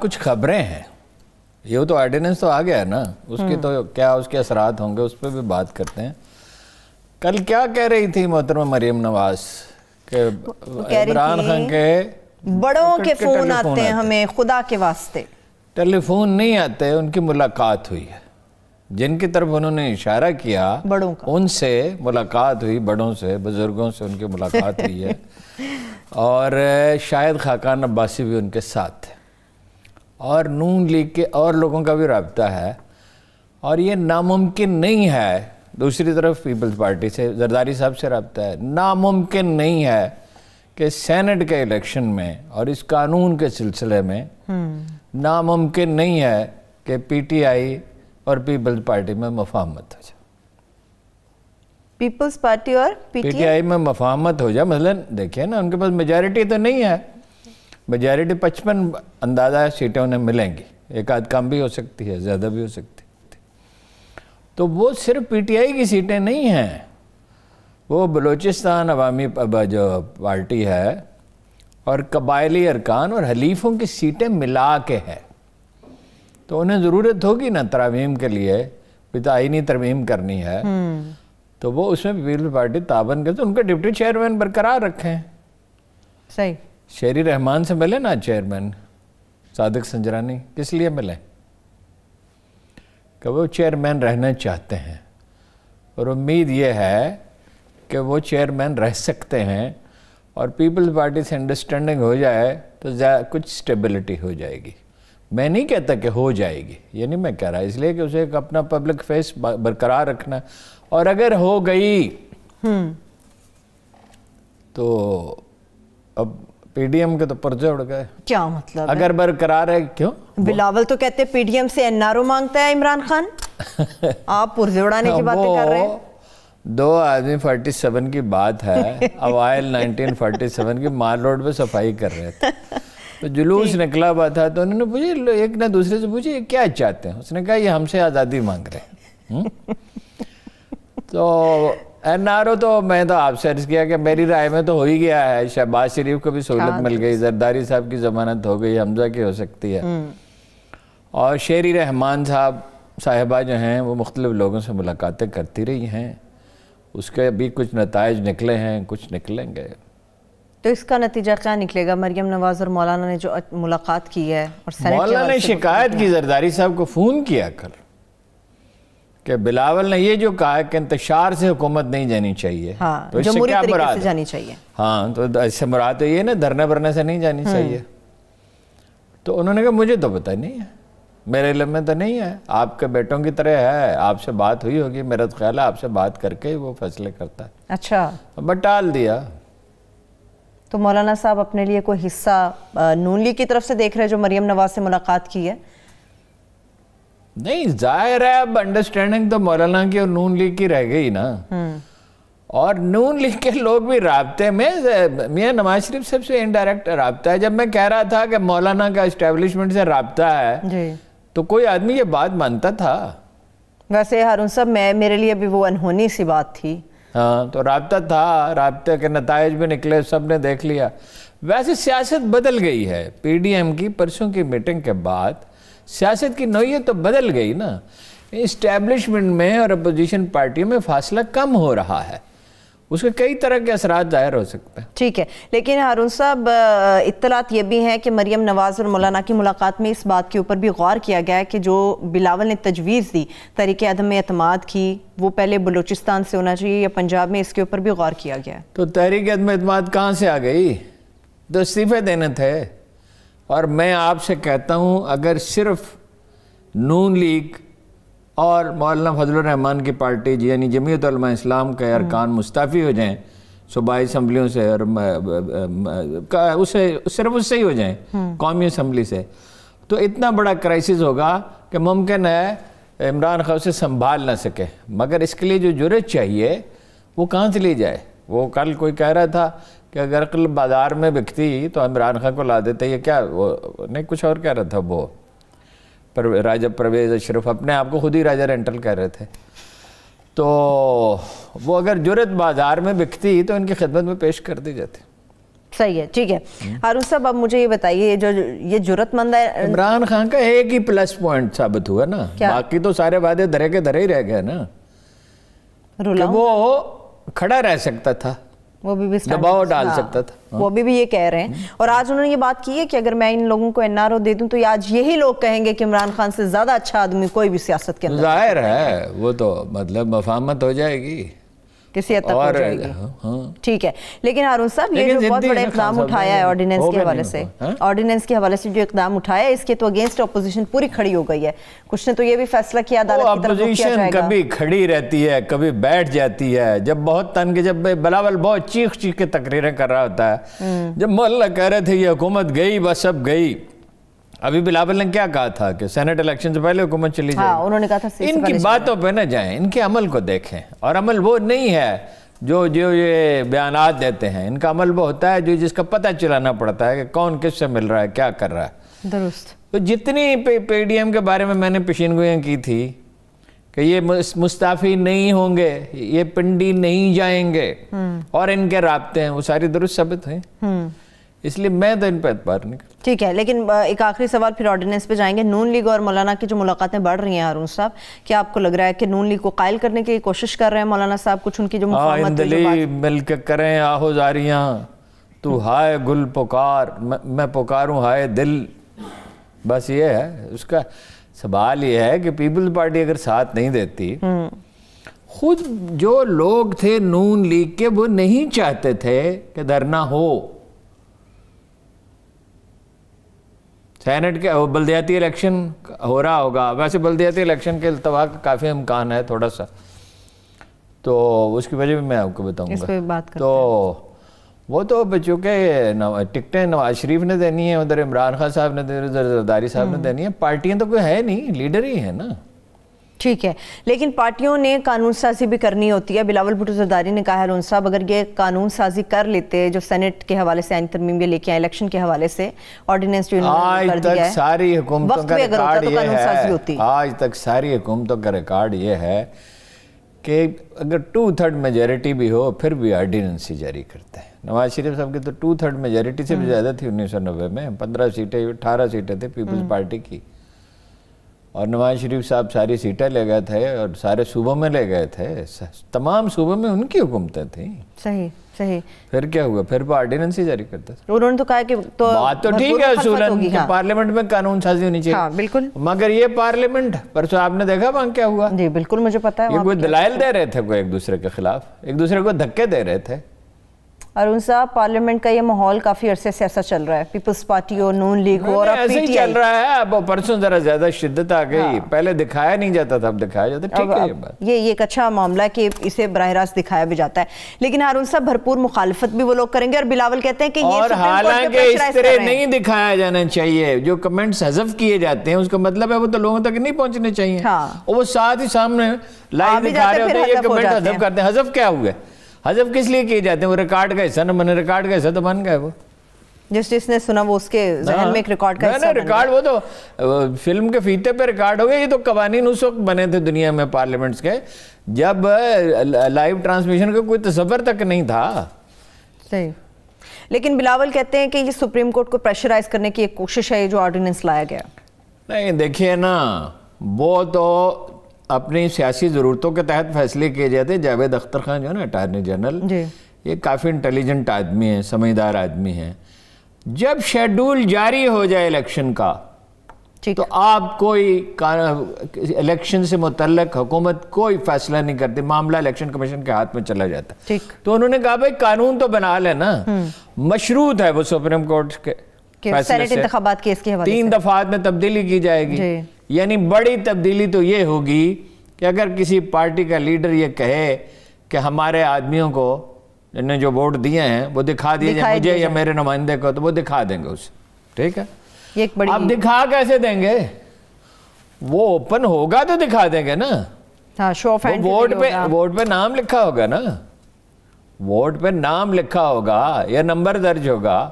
کچھ خبریں ہیں، یہ تو آرڈیننس تو آ گیا ہے نا، اس کی تو کیا اس کے اثرات ہوں گے، اس پہ بھی بات کرتے ہیں۔ کل کیا کہہ رہی تھی محترمہ مریم نواز کہ عمران خان کے بڑوں کے فون آتے ہیں ہمیں خدا کے واسطے، ٹیلی فون نہیں آتے، ان کی ملاقات ہوئی ہے، جن کی طرف انہوں نے اشارہ کیا بڑوں کا، ان سے ملاقات ہوئی، بڑوں سے، بزرگوں سے ان کی ملاقات ہوئی ہے، اور شاید خاقان عباسی بھی ان کے ساتھ تھے، اور نون لیگ کے اور لوگوں کا بھی رابطہ ہے، اور یہ ناممکن نہیں ہے۔ دوسری طرف پیپلز پارٹی سے زرداری صاحب سے رابطہ ہے، ناممکن نہیں ہے کہ سینٹ کے الیکشن میں اور اس قانون کے سلسلے میں ناممکن نہیں ہے کہ پی ٹی آئی اور پیپلز پارٹی میں مفاہمت ہو جائے، پیپلز پارٹی اور پی ٹی آئی میں مفاہمت ہو جائے۔ مثلا دیکھیں نا، ان کے پاس میجارٹی تو نہیں ہے، میجارٹی 55 اندازہ سیٹیں انہیں ملیں گی، ایک آدھ کم بھی ہو سکتی ہے، زیادہ بھی ہو سکتی ہے، تو وہ صرف پی ٹی آئی کی سیٹیں نہیں ہیں، وہ بلوچستان عوامی جو پارٹی ہے اور قبائلی ارکان اور حلیفوں کی سیٹیں ملا کے ہے، تو انہیں ضرورت ہوگی نا ترامیم کے لیے، آئینی ترمیم کرنی ہے، تو وہ اس میں پیپلز پارٹی تعاون کرتے، ان کا ڈپٹی چیئرمین برقرار رکھیں۔ صحیح، شہری رحمان سے ملے نا چیئرمین صادق سنجرانی، کس لیے ملے؟ کہ وہ چیئرمین رہنا چاہتے ہیں، اور امید یہ ہے کہ وہ چیئرمین رہ سکتے ہیں، اور پیپلز پارٹی سے انڈرسٹینڈنگ ہو جائے تو کچھ سٹیبلٹی ہو جائے گی۔ میں نہیں کہتا کہ ہو جائے گی، یہ نہیں میں کہہ رہا، اس لیے کہ اسے ایک اپنا پبلک فیس برقرار رکھنا، اور اگر ہو گئی تو اب پی ڈی ایم کے تو پرچے اڑ گئے۔ کیا مطلب اگر برقرار ہے کیوں؟ بلاول تو کہتے پی ڈی ایم سے این آر او مانگتا ہے عمران خان، آپ پرزے اڑانے کی باتیں کر رہے ہیں۔ 2 آدمی 47 کی بات ہے، اوائل 1947 کی مال روڈ پہ صفائی کر رہے تھے، تو جلوس نکلا ہوا تھا، تو انہوں نے پوچھا، ایک نے دوسرے سے پوچھا یہ کیا چاہتے ہیں؟ اس نے کہا یہ ہم سے آزادی مانگ رہے ہیں۔ تو این آر او تو میں تو آپ سے عرض کیا کہ میری رائے میں تو ہو ہی گیا ہے، شہباز شریف کو بھی سہولت مل گئی، زرداری صاحب کی ضمانت ہو گئی، حمزہ کی ہو سکتی ہے، اور شہری رحمان صاحبہ جو ہیں وہ مختلف لوگوں سے ملاقاتیں کرتی رہی ہیں، اس کے بھی کچھ نتائج نکلے ہیں، کچھ نکلیں گے۔ تو اس کا نتیجہ کیا نکلے گا؟ مریم نواز اور مولانا نے جو ملاقات کی ہے، اور مولانا نے شکایت کی زرداری صاحب کو، فون کیا کل کہ بلاول نے یہ جو کہا ہے کہ انتشار سے حکومت نہیں جانی چاہیے، تو اس سے کیا مراد ہے؟ جانی چاہیے، ہاں، تو اس سے مراد تو یہ نا دھرنے برنے سے نہیں جانی چاہیے۔ تو انہوں نے کہا مجھے تو پتہ نہیں ہے، میرے علم میں تو نہیں ہے، آپ کے بیٹوں کی طرح ہے، آپ سے بات ہوئی ہوگی، میرا خیال ہے آپ سے بات کر کے وہ فیصلے کرتا ہے۔ اچھا، بٹ ٹال دیا۔ تو مولانا صاحب اپنے لیے کوئی حصہ نون لیگ کی طرف سے دیکھ رہے جو مریم نواز سے ملاقات کی ہے؟ نہیں، ظاہر ہے اب انڈرسٹینڈنگ تو مولانا کی اور نون لیگ کی رہ گئی نا، اور نون لیگ کے لوگ بھی رابطے میں، میاں نواز شریف سب سے انڈائریکٹ رابطہ ہے۔ جب میں کہہ رہا تھا کہ مولانا کا اسٹیبلشمنٹ سے رابطہ ہے، تو کوئی آدمی یہ بات مانتا تھا؟ ویسے ہارون صاحب میرے لیے بھی وہ انہونی سی بات تھی۔ ہاں، تو رابطہ تھا، رابطے کے نتائج بھی نکلے، سب نے دیکھ لیا۔ ویسے سیاست بدل گئی ہے، پی ڈی ایم کی پرسوں کی میٹنگ کے بعد سیاست کی نوعیت تو بدل گئی نا، اسٹیبلشمنٹ میں اور اپوزیشن پارٹیوں میں فاصلہ کم ہو رہا ہے، اس کے کئی طرح کے اثرات ظاہر ہو سکتے ہیں۔ ٹھیک ہے، لیکن ہارون صاحب اطلاعات یہ بھی ہیں کہ مریم نواز اور مولانا کی ملاقات میں اس بات کے اوپر بھی غور کیا گیا ہے کہ جو بلاول نے تجویز دی تحریک عدم اعتماد کی، وہ پہلے بلوچستان سے ہونا چاہیے یا پنجاب میں، اس کے اوپر بھی غور کیا گیا ہے۔ تو تحریک عدم اعتماد کہاں سے آ گئی؟ تو استعفے دینے تھے، اور میں آپ سے کہتا ہوں اگر صرف نون لیگ اور مولانا فضل الرحمان کی پارٹی یعنی جمعیت علماء اسلام کے ارکان مستعفی ہو جائیں صوبائی اسمبلیوں سے، اور صرف اس سے ہی ہو جائیں، قومی اسمبلی سے، تو اتنا بڑا کرائسس ہوگا کہ ممکن ہے عمران خان سے سنبھال نہ سکے، مگر اس کے لیے جو جرأت چاہیے وہ کہاں سے لی جائے؟ وہ کل کوئی کہہ رہا تھا کہ اگر عقل بازار میں بکتی تو عمران خان کو لا دیتے، یہ کیا وہ نہیں کچھ اور کہہ رہا تھا، وہ راجہ پرویز اشرف اپنے آپ کو خود ہی راجہ رینٹل کہہ رہے تھے، تو وہ اگر جرأت بازار میں بکتی تو ان کی خدمت میں پیش کر دی جاتی۔ صحیح ہے, ٹھیک ہے. ہارون صاحب اب مجھے یہ بتائیے, جو یہ جرت مند ہے, عمران خان کا ایک ہی پلس پوائنٹ ثابت ہوا نا, باقی تو سارے وعدے دھرے کے دھرے ہی رہ گئے نا, کہ وہ کھڑا رہ سکتا تھا, وہ بھی دباؤ ڈال سکتا تھا, وہ بھی یہ کہہ رہے ہیں. اور آج انہوں نے یہ بات کی ہے کہ اگر میں ان لوگوں کو NRO دے دوں تو آج یہی لوگ کہیں گے کہ عمران خان سے زیادہ اچھا آدمی کوئی بھی سیاست کے اندر. ظاہر ہے, وہ تو مطلب مفاہمت ہو جائے گی, کسی حد تک ہو جائے گی. ٹھیک ہے, لیکن ہارون صاحب یہ جو بہت بڑے اقدام اٹھایا ہے آرڈیننس کے حوالے سے, آرڈیننس کے حوالے سے جو اقدام اٹھایا ہے, اس کے تو اگینسٹ اپوزیشن پوری کھڑی ہو گئی ہے. کچھ نے تو یہ بھی فیصلہ کیا عدالت کی طرف کیا جائے گا. کبھی کھڑی رہتی ہے, کبھی بیٹھ جاتی ہے. جب بہت تن کے, جب بلاول بہت چیخ کے تقریریں کر رہا ہوتا ہے, جب مولا کہہ رہے تھے یہ حکومت گئی بس اب گئی. ابھی بلاول نے کیا کہا تھا کہ سینٹ الیکشن سے پہلے حکومت چلی جائے. انہوں نے کہا تھا ان کی باتوں پہ نہ جائیں, ان کے عمل کو دیکھیں. اور عمل وہ نہیں ہے جو یہ بیانات دیتے ہیں, ان کا عمل وہ ہوتا ہے جو جس کا پتہ چلانا پڑتا ہے کہ کون کس سے مل رہا ہے, کیا کر رہا ہے. درست. تو جتنی پی ڈی ایم کے بارے میں نے پیشین گوئیاں کی تھی کہ یہ مستعفی نہیں ہوں گے, یہ پنڈی نہیں جائیں گے, اور ان کے رابطے ہیں, وہ ساری درست ثابت ہیں. اس لیے میں تو ان پہ اعتبار نہیں کرتا. ٹھیک ہے, لیکن ایک آخری سوال پھر آرڈیننس پہ جائیں گے. نون لیگ اور مولانا کی جو ملاقاتیں بڑھ رہی ہیں ہارون صاحب, کیا آپ کو لگ رہا ہے کہ نون لیگ کو قائل کرنے کی کوشش کر رہے ہیں مولانا صاحب؟ کچھ ان کی جو مفاہمت مل کے کریں آہو زاریاں, تو ہائے گل پکار, میں پکاروں ہائے دل. بس یہ ہے اس کا سوال. یہ ہے کہ پیپلز پارٹی اگر ساتھ نہیں دیتی, خود جو لوگ تھے نون لیگ کے وہ نہیں چاہتے تھے کہ دھرنا ہو. سینٹ کے بلدیاتی الیکشن ہو رہا ہوگا, ویسے بلدیاتی الیکشن کے التوا کا کافی امکان ہے تھوڑا سا, تو اس کی وجہ بھی میں آپ کو بتاؤں گا. تو وہ تو چونکہ ٹکٹیں نواز شریف نے دینی ہیں, ادھر عمران خان صاحب نے دینی, ادھر زرداری صاحب نے دینی ہیں. پارٹیاں تو کوئی ہے نہیں, لیڈر ہی ہے نا. ٹھیک ہے, لیکن پارٹیوں نے قانون سازی بھی کرنی ہوتی ہے. بلاول بھٹو زرداری نے کہا ہارون صاحب اگر یہ قانون سازی کر لیتے, جو سینٹ کے حوالے سے آئین ترمیم یہ لے کے آئے, الیکشن کے حوالے سے آرڈیننس جو انہوں نے کر دیا ہے, آج تک ساری حکومتوں کا ریکارڈ یہ ہے, آج تک ساری حکومتوں کا ریکارڈ یہ ہے کہ اگر 2/3 میجورٹی بھی ہو پھر بھی آرڈیننس ہی جاری کرتے ہیں. نواز شریف صاحب کی تو 2/3 میجورٹی سے بھی زیادہ تھی 1990 میں, 15 سیٹیں 18 سیٹیں تھے پیپلز پارٹی کی, اور نواز شریف صاحب ساری سیٹیں لے گئے تھے اور سارے صوبوں میں لے گئے تھے, تمام صوبوں میں ان کی حکومتیں تھیں. صحیح صحیح. پھر کیا ہوا, پھر وہ آرڈیننس ہی جاری کرتا تھا. انہوں نے تو کہا کہ بات تو ٹھیک ہے اصولاً کہ پارلیمنٹ میں قانون سازی ہونی چاہیے. ہاں بالکل, مگر یہ پارلیمنٹ پرسوں آپ نے دیکھا وہاں کیا ہوا. جی بالکل مجھے پتا ہے. یہ کوئی دلائل دے رہے تھے کوئی ایک دوسرے کے خلاف, ایک دوسرے کو دھکے دے رہے تھے. ارون صاحب پارلیمنٹ کا یہ ماحول کافی عرصے سے ایسا چل رہا ہے, پیپلز پارٹی ہو, نون لیگ ہو, اور ایسے ہی چل رہا ہے. اب پرسوں ذرا زیادہ شدت آ گئی, پہلے دکھایا نہیں جاتا تھا, اب دکھایا جاتا. ٹھیک ہے, یہ بات یہ ایک اچھا معاملہ ہے کہ اسے براہ راست دکھایا بھی جاتا ہے. لیکن ہارون صاحب بھرپور مخالفت بھی وہ لوگ کریں گے, اور بلاول کہتے ہیں کہ یہ اور حالانکہ اس طرح نہیں دکھایا جانا چاہیے. جو کمنٹس حذف کیے جاتے ہیں اس کا مطلب ہے وہ تو لوگوں تک نہیں پہنچنے چاہیے, اور وہ ساتھ ہی سامنے لائیو دکھا رہے ہوتے ہیں, یہ کمنٹ حذف کرتے ہیں. حذف کیا ہوئے, حذف کس لیے کیے جاتے ہیں؟ وہ ریکارڈ کا حصہ نہ بنے, ریکارڈ کا حصہ تو بن گئے. وہ جس نے سنا وہ اس کے ذہن میں ایک ریکارڈ کا حصہ بن گیا. ریکارڈ وہ تو فلم کے فیتے پہ ریکارڈ ہو گئے. یہ تو قوانین اس وقت بنے تھے دنیا میں پارلیمنٹس کے جب لائیو ٹرانسمیشن کا کوئی تصور تک نہیں تھا. صحیح. لیکن بلاول کہتے ہیں کہ یہ سپریم کورٹ کو پریشرائز کرنے کی ایک کوشش ہے, یہ جو آرڈیننس لایا گیا. نہیں دیکھیے نا, وہ تو اپنی سیاسی ضرورتوں کے تحت فیصلے کیے جاتے. جاوید اختر خان جو ہے نا اٹارنی جنرل, یہ کافی انٹیلیجنٹ آدمی ہیں, سمجھدار آدمی ہیں. جب شیڈول جاری ہو جائے الیکشن کا تو آپ کوئی الیکشن سے متعلق حکومت کوئی فیصلہ نہیں کرتی, معاملہ الیکشن کمیشن کے ہاتھ میں چلا جاتا ہے. تو انہوں نے کہا بھائی قانون تو بنا لے نا, مشروط ہے وہ سپریم کورٹ کے فیصلے سے, انتخابات کیس کے حوالے سے 3 دفعات میں تبدیلی کی جائے گی. یعنی بڑی تبدیلی تو یہ ہوگی کہ اگر کسی پارٹی کا لیڈر یہ کہے کہ ہمارے آدمیوں کو جن نے جو ووٹ دیے ہیں وہ دکھا دیے جائیں مجھے یا میرے نمائندے کو, تو وہ دکھا دیں گے اسے. ٹھیک ہے, اب دکھا کیسے دیں گے؟ وہ اوپن ہوگا تو دکھا دیں گے نا. ووٹ پہ نام لکھا ہوگا نا, ووٹ پہ نام لکھا ہوگا یا نمبر درج ہوگا,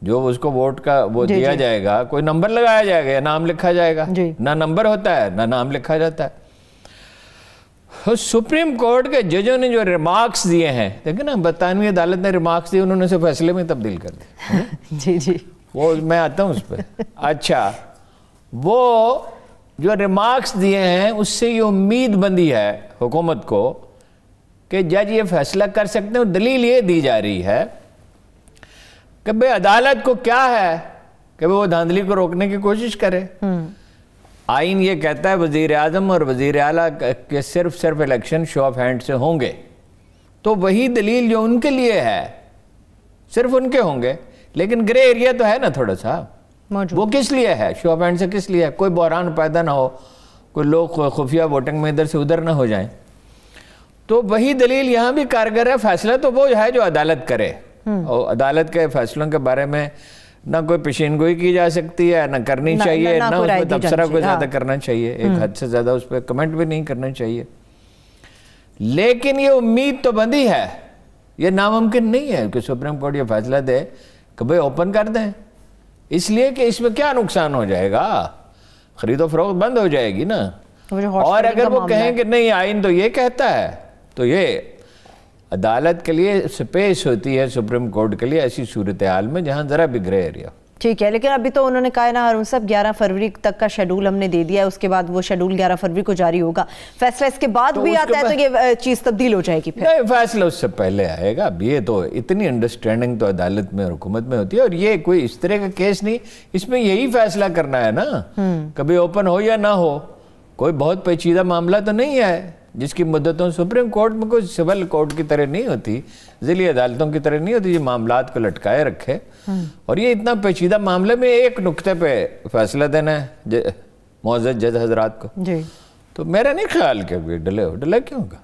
جو اس کو ووٹ کا وہ دیا جائے گا, کوئی نمبر لگایا جائے گا یا نام لکھا جائے گا. نہ نمبر ہوتا ہے نہ نام لکھا جاتا ہے. سپریم کورٹ کے ججوں نے جو ریمارکس دیے ہیں، دیکھیں نا، برطانوی عدالت نے ریمارکس دیے، انہوں نے اسے فیصلے میں تبدیل کر دیا. جی جی، وہ میں آتا ہوں اس پہ. اچھا، وہ جو ریمارکس دیے ہیں اس سے یہ امید بندی ہے حکومت کو کہ جج یہ فیصلہ کر سکتے ہیں. اور دلیل یہ دی جا رہی ہے کہ بھئی عدالت کو کیا ہے کہ وہ دھاندلی کو روکنے کی کوشش کرے. آئین یہ کہتا ہے وزیر اعظم اور وزیر اعلیٰ کے صرف الیکشن شو آف ہینڈ سے ہوں گے، تو وہی دلیل جو ان کے لیے ہے صرف ان کے ہوں گے. لیکن گرے ایریا تو ہے نا تھوڑا سا، وہ کس لیے ہے؟ شو آف ہینڈ سے کس لیے ہے؟ کوئی بحران پیدا نہ ہو، کوئی لوگ خفیہ ووٹنگ میں ادھر سے ادھر نہ ہو جائیں. تو وہی دلیل یہاں بھی کارگر ہے. فیصلہ تو وہ ہے جو عدالت کرے، اور عدالت کے فیصلوں کے بارے میں نہ کوئی پیشین گوئی کی جا سکتی ہے، نہ کرنی چاہیے، نہ اس پہ تبصرہ کوئی زیادہ کرنا چاہیے، ایک حد سے زیادہ اس پہ کمنٹ بھی نہیں کرنا چاہیے. لیکن یہ امید تو بندی ہے، یہ ناممکن نہیں ہے کہ سپریم کورٹ یہ فیصلہ دے کہ بھئی اوپن کر دیں. اس لیے کہ اس میں کیا نقصان ہو جائے گا؟ خرید و فروخت بند ہو جائے گی نا. اور اگر وہ کہیں کہ نہیں آئین تو یہ کہتا ہے، تو یہ عدالت کے لیے سپیس ہوتی ہے، سپریم کورٹ کے لیے ایسی صورتحال میں جہاں ذرا بھی گرے ایریا. ٹھیک ہے، لیکن ابھی تو انہوں نے کہا نا ہارون صاحب 11 فروری تک کا شیڈول ہم نے دے دیا ہے، اس کے بعد وہ شیڈول 11 فروری کو جاری ہوگا. فیصلہ اس کے بعد بھی آتا ہے تو یہ چیز تبدیل ہو جائے گی پھر؟ نہیں، فیصلہ اس سے پہلے آئے گا. اب یہ تو اتنی انڈرسٹینڈنگ تو عدالت میں اور حکومت میں ہوتی ہے، اور یہ کوئی اس طرح کا کیس نہیں، اس میں یہی فیصلہ کرنا ہے نا، کبھی اوپن ہو یا نہ ہو. کوئی بہت پیچیدہ معاملہ تو نہیں ہے جس کی مدتوں سپریم کورٹ میں کوئی سول کورٹ کی طرح نہیں ہوتی، ذیلی عدالتوں کی طرح نہیں ہوتی جو معاملات کو لٹکائے رکھے. اور یہ اتنا پیچیدہ معاملے میں ایک نقطے پہ فیصلہ دینا ہے معزز جج حضرات کو. تو میرا نہیں خیال کہ ڈلے کیوں ہوگا.